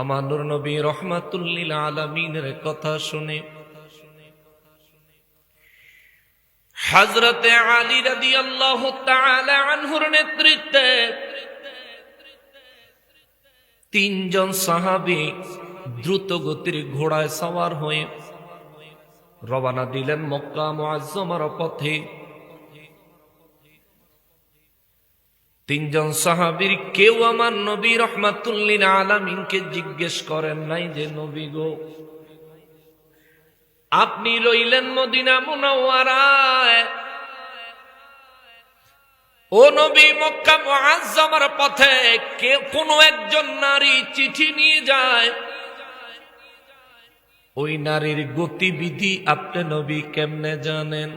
আমার নূর নবী রহমাতুল লিল আলামিনের কথা শুনে হযরতে আলী রাদিয়াল্লাহু তাআলা আনহুর নেতৃত্বে তিনজন সাহাবী দ্রুত গতির ঘোড়ায় সওয়ার হয়ে রওনা দিলেন মক্কা মুআজ্জমার পথে। তিনজন সাহাবীর কেউ আমার নবী রহমাতুল লিল আলামিনকে জিজ্ঞেস করেন নাই যে নবী গো, আপনি রইলেন মদিনা মুনাওয়ারায়, ও নবী মক্কা মুআজ্জমার পথে কে কোনো একজন নারী চিঠি নিয়ে যায়, ওই নারীর গতিবিধি আপনি নবী কেমনে জানেন?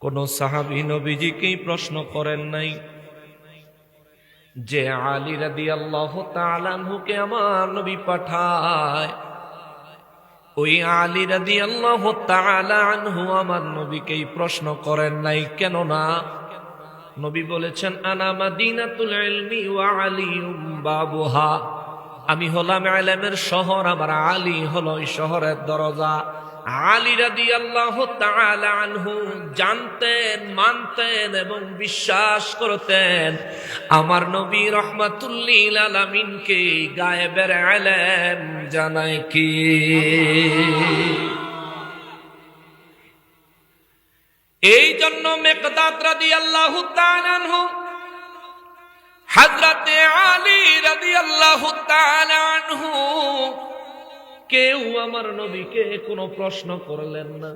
কোন সাহাবী নবীজিকেই প্রশ্ন করেন নাই যে আলী রাদিয়াল্লাহু তাআলা আনহুকে আমার নবী পাঠায়, ওই আলী রাদিয়াল্লাহু তাআলা আনহু আমার নবীকেই প্রশ্ন করেন নাই। কেন না? নবী বলেছেন আনা মাদিনাতুল ইলমি ওয়া আলিয়ুম বাবুহা, আমি হলাম ইলমের শহর, আমার আলী হলো ওই শহরের দরজা। আলী রাদিয়াল্লাহু তাআলা আনহু জানতেন, মানতেন এবং বিশ্বাস করতেন আমার নবী রহমাতুল লিল আলামিনকে গায়েবের ইলম জানায় কি। এই জন্য মিকদাদ রাদিয়াল্লাহু তাআলা আনহু হযরতে আলী রাদিয়াল্লাহু তাআলা আনহু কেউ আমার নবীকে কোনো প্রশ্ন করলেন না।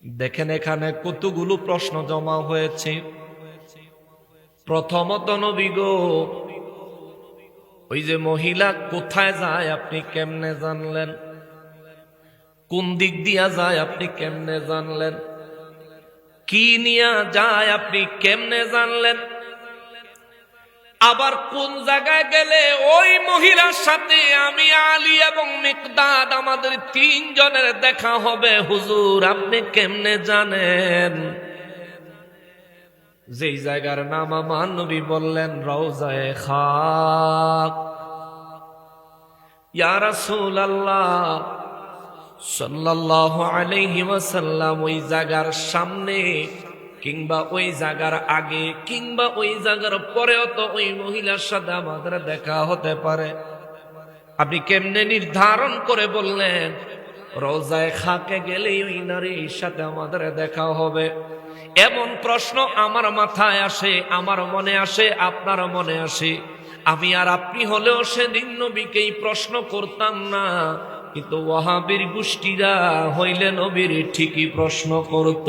দেখেন এখানে কতগুলো প্রশ্ন জমা হয়েছে। প্রথমত নবী গো, ওই যে মহিলা কোথায় যায় আপনি কেমনে জানলেন? কোন দিক দিয়া যায় আপনি কেমনে জানলেন? কি নিয়ে যায় আপনি কেমনে জানলেন? আবার কোন জায়গায় গেলে ওই মহিলার সাথে আমি আলী এবং মিকদাদ আমাদের তিনজনের দেখা হবে, হুজুর আপনি কেমনে জানেন? যেই জায়গার নাম আমার নবী বললেন রওজায়ে খাক। ইয়া রাসূলুল্লাহ সাল্লাল্লাহু আলাইহি ওয়াসাল্লাম ওই জায়গার সামনে কিংবা ওই জায়গার আগে কিংবা ওই জায়গার পরেও তো ওই মহিলার সাথে আমাদের দেখা হতে পারে, আপনি কেমনে নির্ধারণ করে বললেন রওজায়ে খাকে গেলেই ওই নারীর সাথে আমাদের দেখা হবে? এমন প্রশ্ন আমার মাথায় আসে, আমার মনে আসে, আপনার মনে আসে। আমি আর আপনি হলেও সেদিন নবীকেই প্রশ্ন করতাম না, কিন্তু ওয়াহাবীর গোষ্ঠীরা হইলে নবীর ঠিকই প্রশ্ন করত।